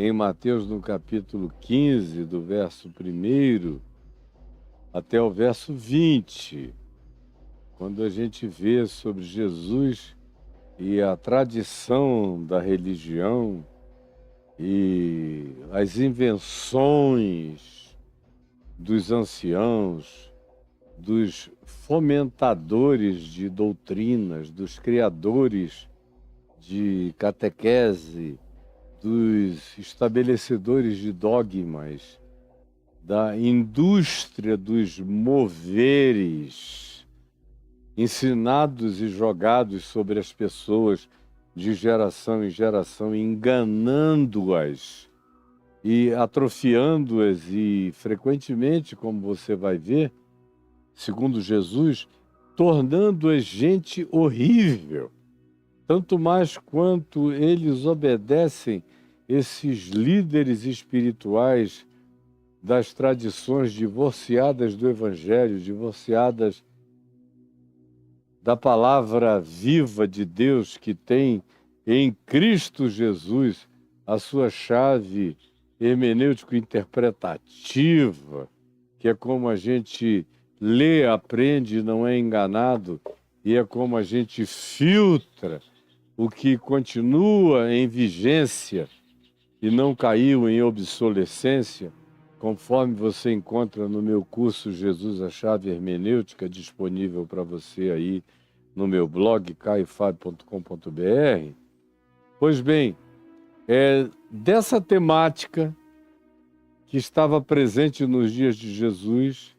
em Mateus, no capítulo 15, do verso 1 até o verso 20, quando a gente vê sobre Jesus e a tradição da religião e as invenções dos anciãos, dos fomentadores de doutrinas, dos criadores de catequese, dos estabelecedores de dogmas, da indústria dos moveres, ensinados e jogados sobre as pessoas de geração em geração, enganando-as e atrofiando-as e, frequentemente, como você vai ver, segundo Jesus, tornando-as gente horrível, tanto mais quanto eles obedecem esses líderes espirituais das tradições divorciadas do Evangelho, divorciadas da palavra viva de Deus que tem em Cristo Jesus a sua chave hermenêutico-interpretativa, que é como a gente lê, aprende e não é enganado, e é como a gente filtra o que continua em vigência e não caiu em obsolescência, conforme você encontra no meu curso Jesus, a Chave Hermenêutica, disponível para você aí no meu blog, caiofabio.com.br. Pois bem, é dessa temática que estava presente nos dias de Jesus,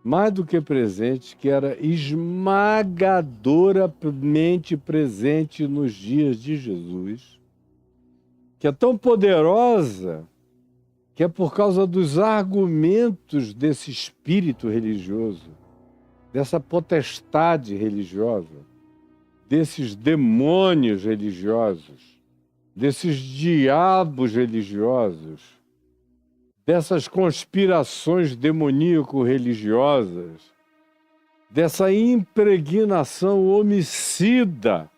mais do que presente, que era esmagadoramente presente nos dias de Jesus, que é tão poderosa que é por causa dos argumentos desse espírito religioso, dessa potestade religiosa, desses demônios religiosos, desses diabos religiosos, dessas conspirações demoníaco-religiosas, dessa impregnação homicida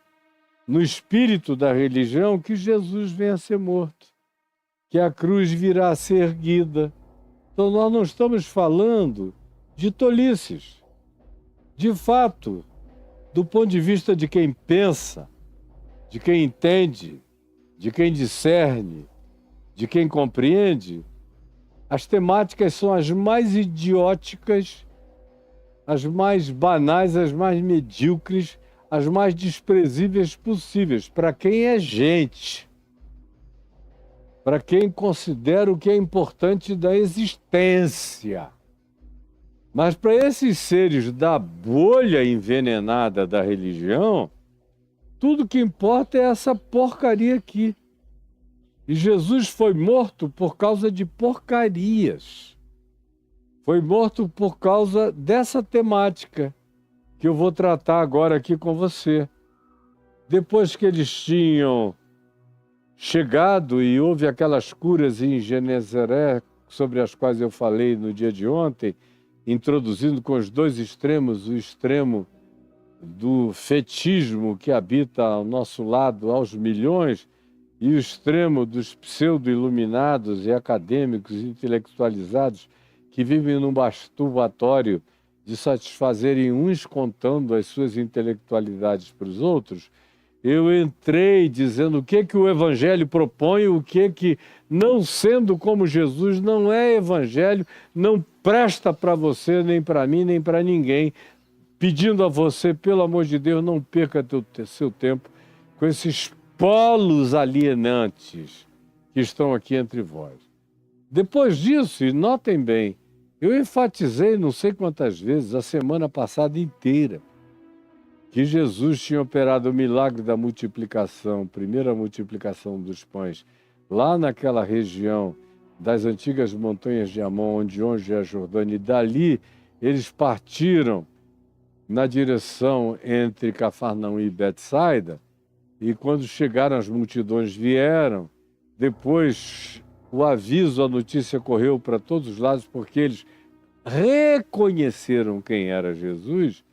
no espírito da religião, que Jesus venha a ser morto, que a cruz virá a ser erguida. Então nós não estamos falando de tolices. De fato, do ponto de vista de quem pensa, de quem entende, de quem discerne, de quem compreende, as temáticas são as mais idióticas, as mais banais, as mais medíocres, as mais desprezíveis possíveis para quem é gente, para quem considera o que é importante da existência. Mas para esses seres da bolha envenenada da religião, tudo que importa é essa porcaria aqui. E Jesus foi morto por causa de porcarias. Foi morto por causa dessa temática que eu vou tratar agora aqui com você. Depois que eles tinham chegado e houve aquelas curas em Genezaré, sobre as quais eu falei no dia de ontem, introduzindo com os dois extremos, o extremo do fetismo que habita ao nosso lado aos milhões e o extremo dos pseudo-iluminados e acadêmicos intelectualizados que vivem num masturbatório de satisfazerem uns contando as suas intelectualidades para os outros. Eu entrei dizendo o que o Evangelho propõe, o que não sendo como Jesus, não é Evangelho, não presta para você, nem para mim, nem para ninguém, pedindo a você, pelo amor de Deus, não perca seu tempo com esses polos alienantes que estão aqui entre vós. Depois disso, e notem bem, eu enfatizei não sei quantas vezes, a semana passada inteira, que Jesus tinha operado o milagre da multiplicação, primeira multiplicação dos pães, lá naquela região das antigas montanhas de Amon, onde hoje é a Jordânia, e dali eles partiram na direção entre Cafarnaum e Betsaida, e quando chegaram as multidões vieram, depois o aviso, a notícia correu para todos os lados, porque eles reconheceram quem era Jesus,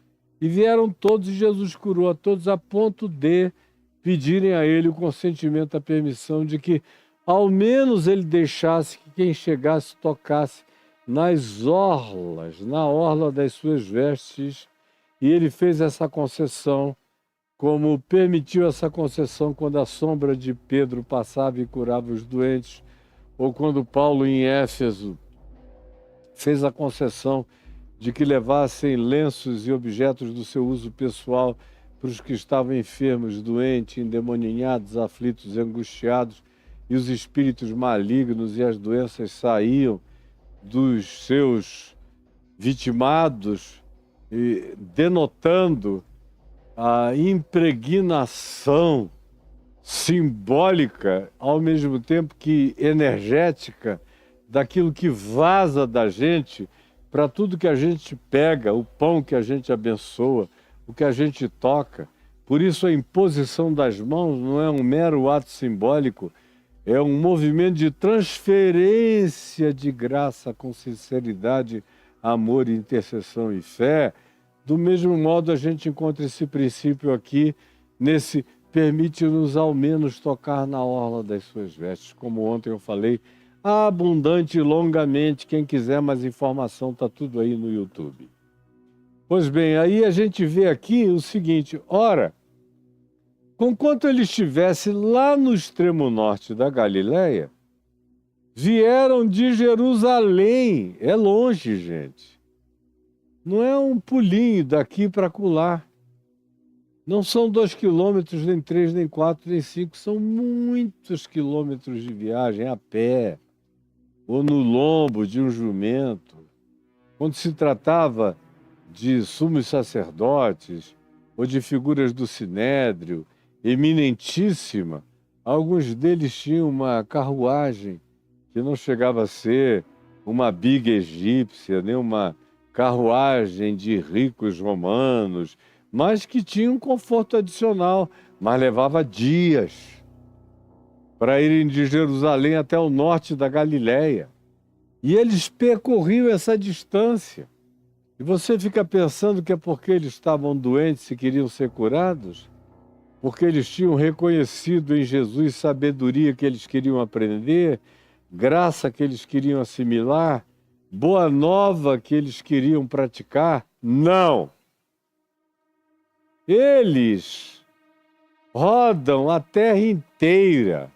e vieram todos, e Jesus curou a todos, a ponto de pedirem a ele o consentimento, a permissão de que ao menos ele deixasse que quem chegasse tocasse nas orlas, na orla das suas vestes, e ele fez essa concessão, como permitiu essa concessão quando a sombra de Pedro passava e curava os doentes, ou quando Paulo em Éfeso fez a concessão de que levassem lenços e objetos do seu uso pessoal para os que estavam enfermos, doentes, endemoninhados, aflitos, angustiados, e os espíritos malignos e as doenças saíam dos seus vitimados, denotando a impregnação simbólica, ao mesmo tempo que energética, daquilo que vaza da gente para tudo que a gente pega, o pão que a gente abençoa, o que a gente toca. Por isso a imposição das mãos não é um mero ato simbólico, é um movimento de transferência de graça com sinceridade, amor, intercessão e fé. Do mesmo modo, a gente encontra esse princípio aqui, nesse permite-nos ao menos tocar na orla das suas vestes. Como ontem eu falei, abundante e longamente. Quem quiser mais informação, está tudo aí no YouTube. Pois bem, aí a gente vê aqui o seguinte, ora, conquanto ele estivesse lá no extremo norte da Galileia, vieram de Jerusalém. É longe, gente. Não é um pulinho daqui para acolá. Não são 2 quilômetros, nem 3, nem 4, nem 5. São muitos quilômetros de viagem a pé, ou no lombo de um jumento. Quando se tratava de sumos sacerdotes, ou de figuras do Sinédrio, eminentíssima, alguns deles tinham uma carruagem que não chegava a ser uma biga egípcia, nem uma carruagem de ricos romanos, mas que tinha um conforto adicional, mas levava dias para irem de Jerusalém até o norte da Galileia. E eles percorriam essa distância. E você fica pensando que é porque eles estavam doentes e queriam ser curados? Porque eles tinham reconhecido em Jesus sabedoria que eles queriam aprender, graça que eles queriam assimilar, boa nova que eles queriam praticar? Não! Eles rodam a terra inteira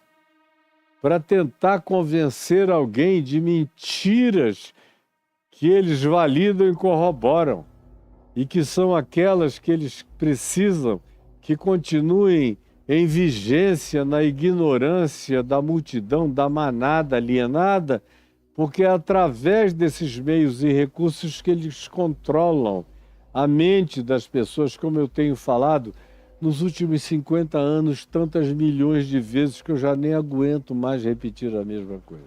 para tentar convencer alguém de mentiras que eles validam e corroboram, e que são aquelas que eles precisam que continuem em vigência na ignorância da multidão, da manada alienada, porque é através desses meios e recursos que eles controlam a mente das pessoas, como eu tenho falado nos últimos 50 anos, tantas milhões de vezes que eu já nem aguento mais repetir a mesma coisa.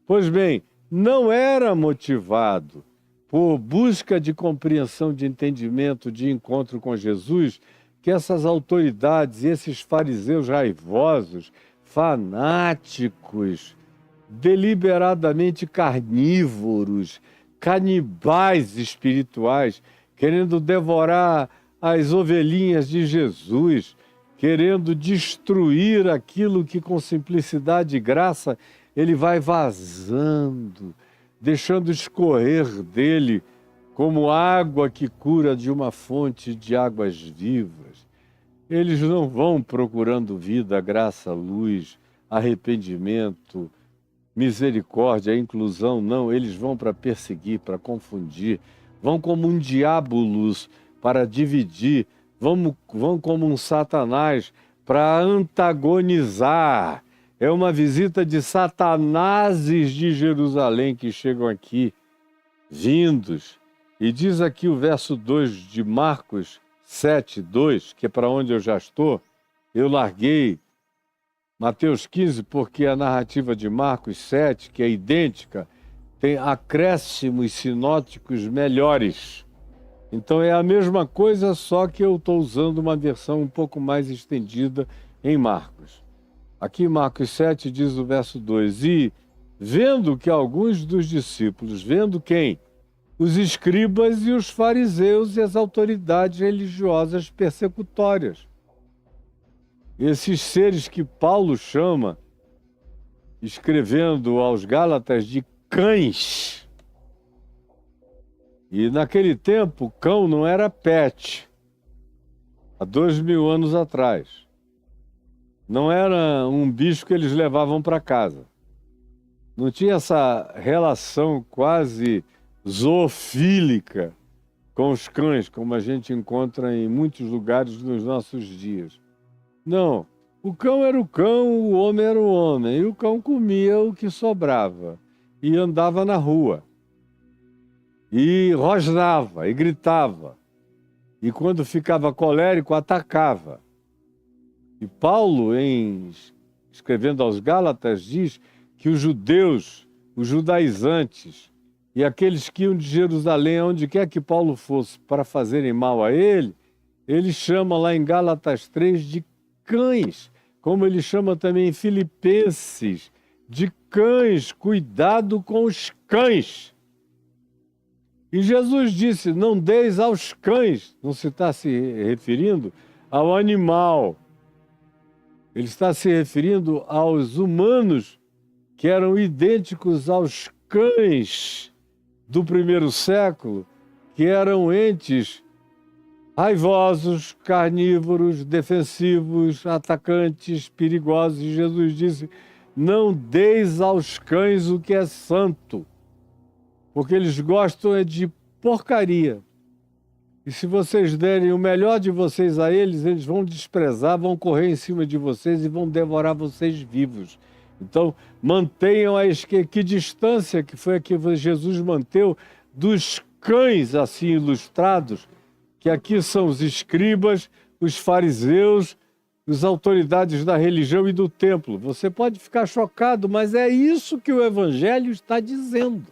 Pois bem, não era motivado por busca de compreensão, de entendimento, de encontro com Jesus, que essas autoridades, esses fariseus raivosos, fanáticos, deliberadamente carnívoros, canibais espirituais, querendo devorar as ovelhinhas de Jesus, querendo destruir aquilo que com simplicidade e graça ele vai vazando, deixando escorrer dele como água que cura de uma fonte de águas vivas. Eles não vão procurando vida, graça, luz, arrependimento, misericórdia, inclusão, não. Eles vão para perseguir, para confundir, vão como um diabolos para dividir, vão como um Satanás para antagonizar. É uma visita de satanases de Jerusalém que chegam aqui, vindos. E diz aqui o verso 2 de Marcos 7, 2, que é para onde eu já estou. Eu larguei Mateus 15 porque a narrativa de Marcos 7, que é idêntica, tem acréscimos sinóticos melhores. Então é a mesma coisa, só que eu estou usando uma versão um pouco mais estendida em Marcos. Aqui em Marcos 7 diz o verso 2, e vendo que alguns dos discípulos, vendo quem? Os escribas e os fariseus e as autoridades religiosas persecutórias. Esses seres que Paulo chama escrevendo aos Gálatas de cães. E naquele tempo, cão não era pet, há 2000 anos atrás. Não era um bicho que eles levavam para casa. Não tinha essa relação quase zoofílica com os cães, como a gente encontra em muitos lugares nos nossos dias. Não, o cão era o cão, o homem era o homem, e o cão comia o que sobrava e andava na rua. E rosnava, e gritava. E quando ficava colérico, atacava. E Paulo, escrevendo aos Gálatas, diz que os judeus, os judaizantes e aqueles que iam de Jerusalém, aonde quer que Paulo fosse, para fazerem mal a ele chama lá em Gálatas 3 de cães, como ele chama também em Filipenses, de cães, cuidado com os cães. E Jesus disse, não deis aos cães, não se está se referindo ao animal, ele está se referindo aos humanos que eram idênticos aos cães do primeiro século, que eram entes raivosos, carnívoros, defensivos, atacantes, perigosos. E Jesus disse, não deis aos cães o que é santo, porque eles gostam de porcaria. E se vocês derem o melhor de vocês a eles, eles vão desprezar, vão correr em cima de vocês e vão devorar vocês vivos. Então, mantenham que distância que foi a que Jesus manteve dos cães assim ilustrados, que aqui são os escribas, os fariseus, as autoridades da religião e do templo. Você pode ficar chocado, mas é isso que o Evangelho está dizendo.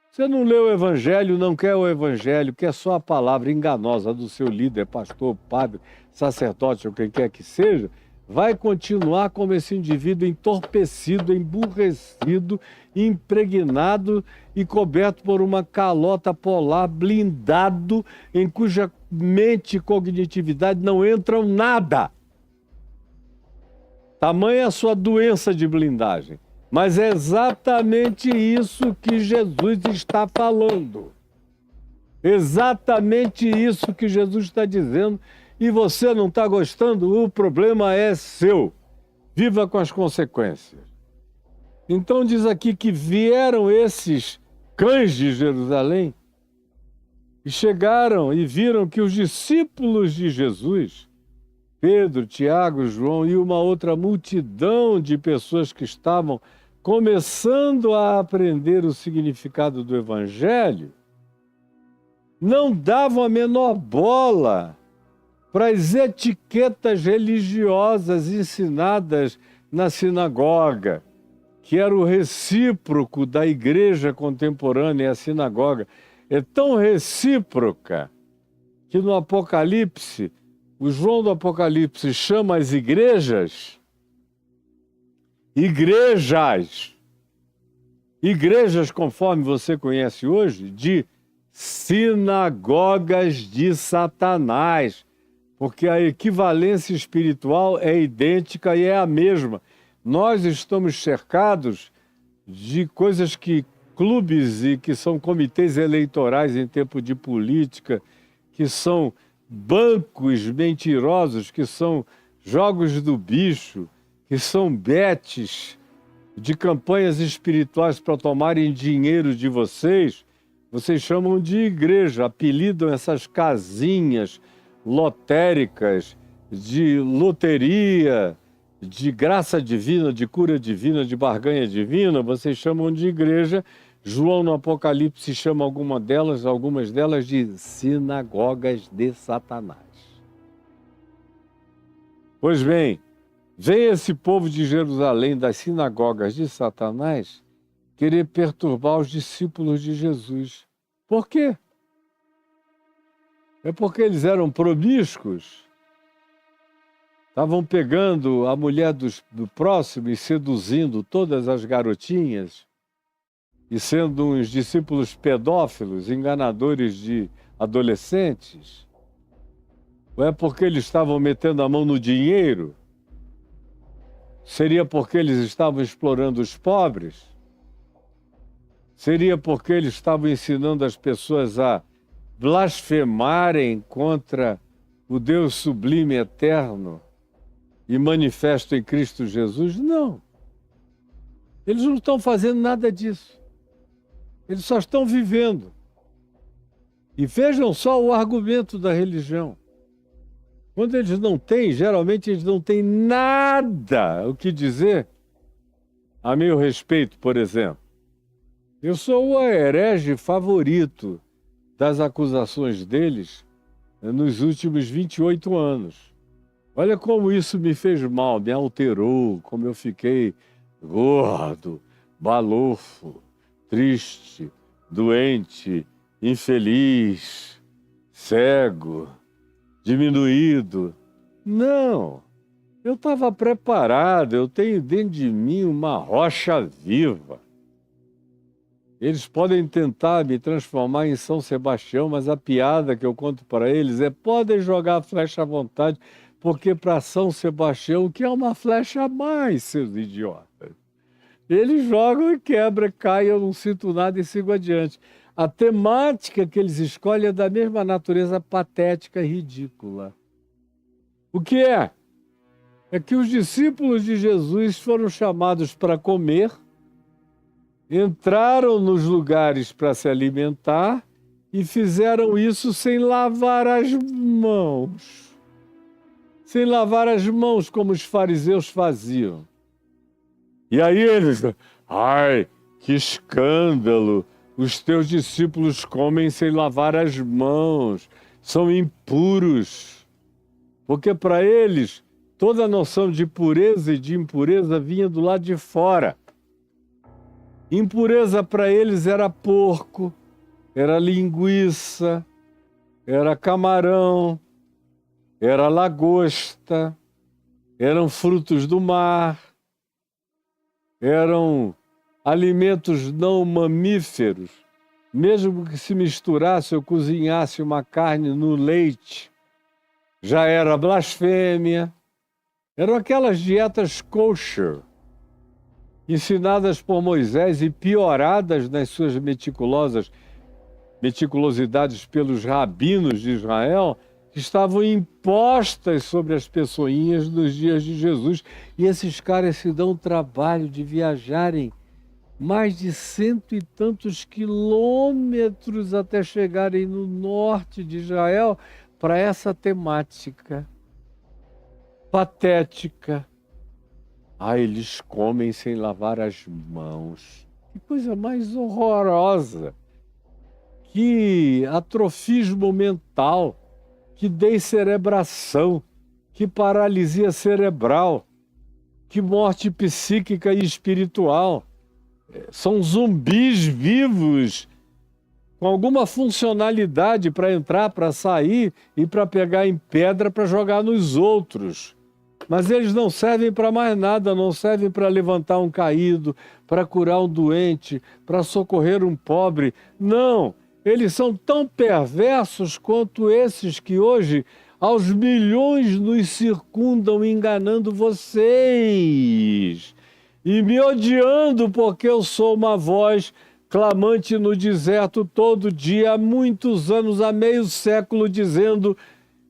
Você não lê o Evangelho, não quer o Evangelho, quer só a palavra enganosa do seu líder, pastor, padre, sacerdote ou quem quer que seja, vai continuar como esse indivíduo entorpecido, emburrecido, impregnado e coberto por uma calota polar, blindado, em cuja mente e cognitividade não entram nada. Tamanha a sua doença de blindagem. Mas é exatamente isso que Jesus está falando. Exatamente isso que Jesus está dizendo. E você não está gostando, o problema é seu. Viva com as consequências. Então diz aqui que vieram esses cães de Jerusalém e chegaram e viram que os discípulos de Jesus, Pedro, Tiago, João e uma outra multidão de pessoas que estavam começando a aprender o significado do Evangelho, não davam a menor bola para as etiquetas religiosas ensinadas na sinagoga, que era o recíproco da igreja contemporânea, a sinagoga. É tão recíproca que no Apocalipse, o João do Apocalipse chama as igrejas conforme você conhece hoje, de sinagogas de Satanás, porque a equivalência espiritual é idêntica e é a mesma. Nós estamos cercados de coisas que clubes e que são comitês eleitorais em tempo de política, que são bancos mentirosos, que são jogos do bicho, que são bets de campanhas espirituais para tomarem dinheiro de vocês. Vocês chamam de igreja, apelidam essas casinhas lotéricas de loteria, de graça divina, de cura divina, de barganha divina, vocês chamam de igreja. João no Apocalipse chama algumas delas de sinagogas de Satanás. Pois bem, vem esse povo de Jerusalém, das sinagogas de Satanás, querer perturbar os discípulos de Jesus. Por quê? É porque eles eram promíscuos, estavam pegando a mulher do próximo e seduzindo todas as garotinhas, e sendo uns discípulos pedófilos, enganadores de adolescentes? Ou é porque eles estavam metendo a mão no dinheiro? Seria porque eles estavam explorando os pobres? Seria porque eles estavam ensinando as pessoas a blasfemarem contra o Deus sublime eterno e manifesto em Cristo Jesus? Não. Eles não estão fazendo nada disso. Eles só estão vivendo. E vejam só o argumento da religião. Quando eles não têm, geralmente eles não têm nada o que dizer a meu respeito, por exemplo. Eu sou o herege favorito das acusações deles nos últimos 28 anos. Olha como isso me fez mal, me alterou, como eu fiquei gordo, balofo, triste, doente, infeliz, cego, diminuído. Não, eu estava preparado, eu tenho dentro de mim uma rocha viva. Eles podem tentar me transformar em São Sebastião, mas a piada que eu conto para eles é: podem jogar a flecha à vontade, porque para São Sebastião, o que é uma flecha a mais, seus idiotas? Eles jogam e quebram, caem, eu não sinto nada e sigo adiante. A temática que eles escolhem é da mesma natureza patética e ridícula. O que é? É que os discípulos de Jesus foram chamados para comer, entraram nos lugares para se alimentar e fizeram isso sem lavar as mãos. Sem lavar as mãos, como os fariseus faziam. E aí eles, ai, que escândalo, os teus discípulos comem sem lavar as mãos, são impuros. Porque para eles, toda a noção de pureza e de impureza vinha do lado de fora. Impureza para eles era porco, era linguiça, era camarão, era lagosta, eram frutos do mar, eram alimentos não mamíferos. Mesmo que se misturasse ou cozinhasse uma carne no leite, já era blasfêmia. Eram aquelas dietas kosher, ensinadas por Moisés e pioradas nas suas meticulosidades pelos rabinos de Israel, que estavam impostas sobre as pessoinhas nos dias de Jesus. E esses caras se dão o trabalho de viajarem mais de 100 e tantos quilômetros até chegarem no norte de Israel para essa temática patética. Ah, eles comem sem lavar as mãos. Que coisa mais horrorosa. Que atrofismo mental. Que descerebração. Que paralisia cerebral. Que morte psíquica e espiritual. São zumbis vivos com alguma funcionalidade para entrar, para sair e para pegar em pedra para jogar nos outros. Mas eles não servem para mais nada, não servem para levantar um caído, para curar um doente, para socorrer um pobre. Não, eles são tão perversos quanto esses que hoje, aos milhões, nos circundam enganando vocês e me odiando porque eu sou uma voz clamante no deserto todo dia, há muitos anos, há meio século, dizendo: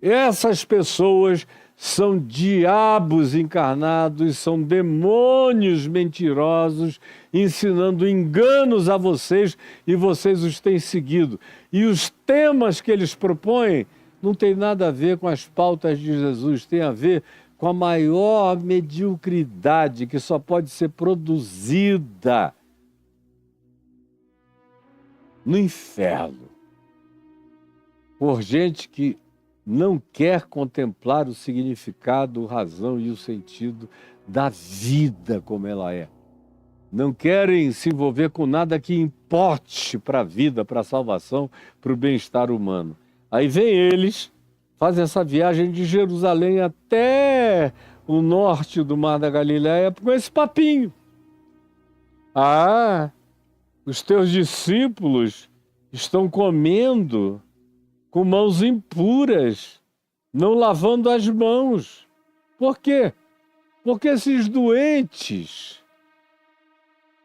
essas pessoas são diabos encarnados, são demônios mentirosos, ensinando enganos a vocês e vocês os têm seguido. E os temas que eles propõem não tem nada a ver com as pautas de Jesus, tem a ver com a maior mediocridade que só pode ser produzida no inferno por gente que não quer contemplar o significado, a razão e o sentido da vida como ela é. Não querem se envolver com nada que importe para a vida, para a salvação, para o bem-estar humano. Aí vem eles, fazem essa viagem de Jerusalém até o norte do Mar da Galileia com esse papinho. Ah, os teus discípulos estão comendo com mãos impuras, não lavando as mãos. Por quê? Porque esses doentes,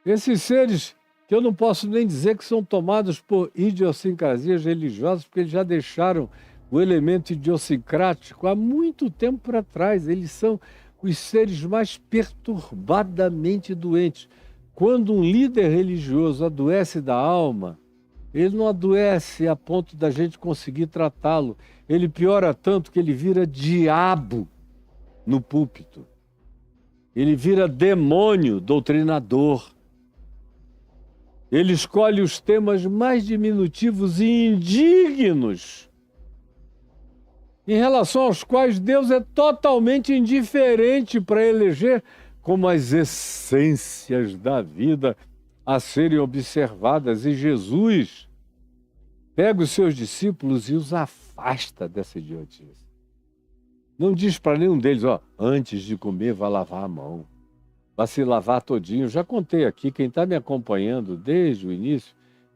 esses seres que eu não posso nem dizer que são tomados por idiosincrasias religiosas, porque eles já deixaram o elemento idiosincrático há muito tempo para trás. Eles são os seres mais perturbadamente doentes. Quando um líder religioso adoece da alma, ele não adoece a ponto da gente conseguir tratá-lo. Ele piora tanto que ele vira diabo no púlpito. Ele vira demônio doutrinador. Ele escolhe os temas mais diminutivos e indignos, em relação aos quais Deus é totalmente indiferente para eleger como as essências da vida a serem observadas. E Jesus pega os seus discípulos e os afasta dessa idiotice. Não diz para nenhum deles, antes de comer, vá lavar a mão. Vai se lavar todinho. Já contei aqui, quem está me acompanhando desde o início,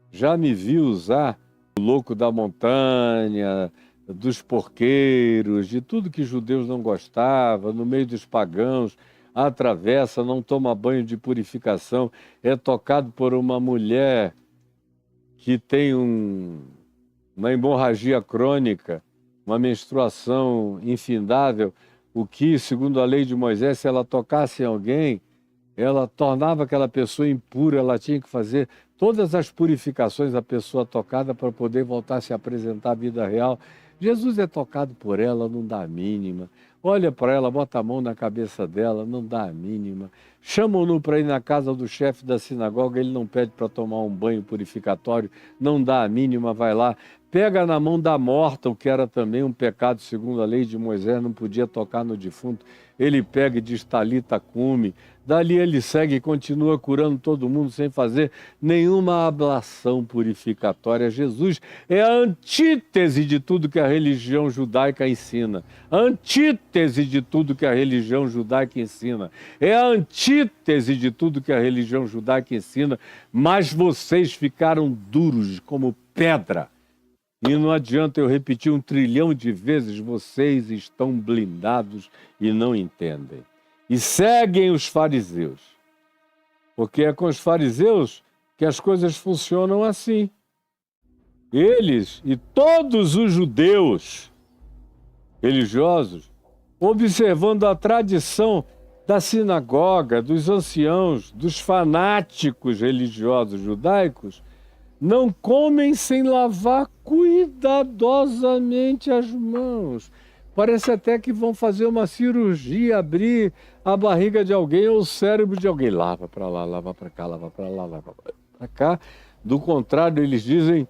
já me viu usar o louco da montanha, dos porqueiros, de tudo que judeus não gostavam, no meio dos pagãos, atravessa, não toma banho de purificação, é tocado por uma mulher que tem uma hemorragia crônica, uma menstruação infindável, o que, segundo a lei de Moisés, se ela tocasse em alguém, ela tornava aquela pessoa impura, ela tinha que fazer todas as purificações da pessoa tocada para poder voltar a se apresentar à vida real. Jesus é tocado por ela, não dá a mínima. Olha para ela, bota a mão na cabeça dela, não dá a mínima. Chamam-no para ir na casa do chefe da sinagoga, ele não pede para tomar um banho purificatório, não dá a mínima, vai lá. Pega na mão da morta, o que era também um pecado segundo a lei de Moisés, não podia tocar no defunto. Ele pega e diz talita cume. Dali ele segue e continua curando todo mundo sem fazer nenhuma ablação purificatória. Jesus é a antítese de tudo que a religião judaica ensina. A antítese de tudo que a religião judaica ensina. É a antítese de tudo que a religião judaica ensina, mas vocês ficaram duros como pedra. E não adianta eu repetir 1 trilhão de vezes, vocês estão blindados e não entendem. E seguem os fariseus. Porque é com os fariseus que as coisas funcionam assim. Eles e todos os judeus religiosos, observando a tradição da sinagoga, dos anciãos, dos fanáticos religiosos judaicos, não comem sem lavar cuidadosamente as mãos. Parece até que vão fazer uma cirurgia, abrir a barriga de alguém ou o cérebro de alguém. Lava para lá, lava para cá, lava para lá, lava para cá. Do contrário, eles dizem,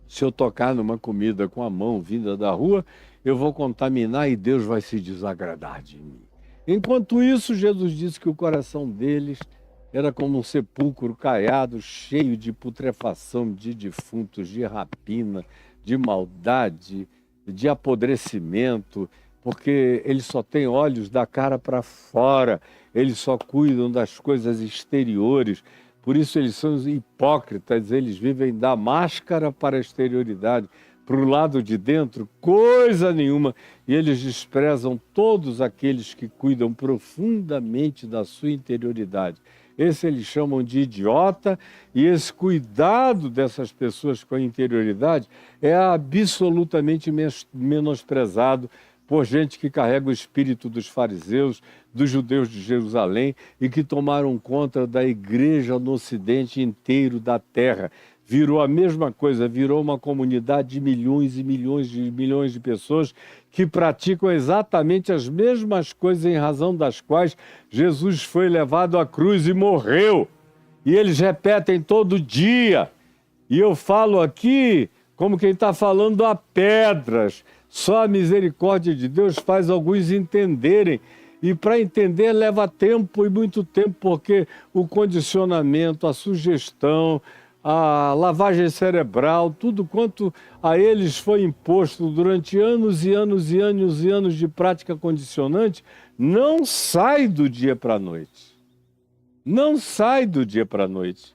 se eu tocar numa comida com a mão vinda da rua, eu vou contaminar e Deus vai se desagradar de mim. Enquanto isso, Jesus disse que o coração deles era como um sepulcro caiado, cheio de putrefação, de defuntos, de rapina, de maldade, de apodrecimento, porque eles só têm olhos da cara para fora, eles só cuidam das coisas exteriores, por isso eles são hipócritas, eles vivem da máscara para a exterioridade, para o lado de dentro, coisa nenhuma, e eles desprezam todos aqueles que cuidam profundamente da sua interioridade. Esse eles chamam de idiota, e esse cuidado dessas pessoas com a interioridade é absolutamente menosprezado por gente que carrega o espírito dos fariseus, dos judeus de Jerusalém e que tomaram conta da igreja no ocidente inteiro da terra. Virou a mesma coisa, virou uma comunidade de milhões e milhões de pessoas que praticam exatamente as mesmas coisas em razão das quais Jesus foi levado à cruz e morreu. E eles repetem todo dia. E eu falo aqui como quem está falando a pedras. Só a misericórdia de Deus faz alguns entenderem. E para entender leva tempo e muito tempo, porque o condicionamento, a sugestão, a lavagem cerebral, tudo quanto a eles foi imposto durante anos e anos e anos e anos de prática condicionante, não sai do dia para a noite. Não sai do dia para a noite.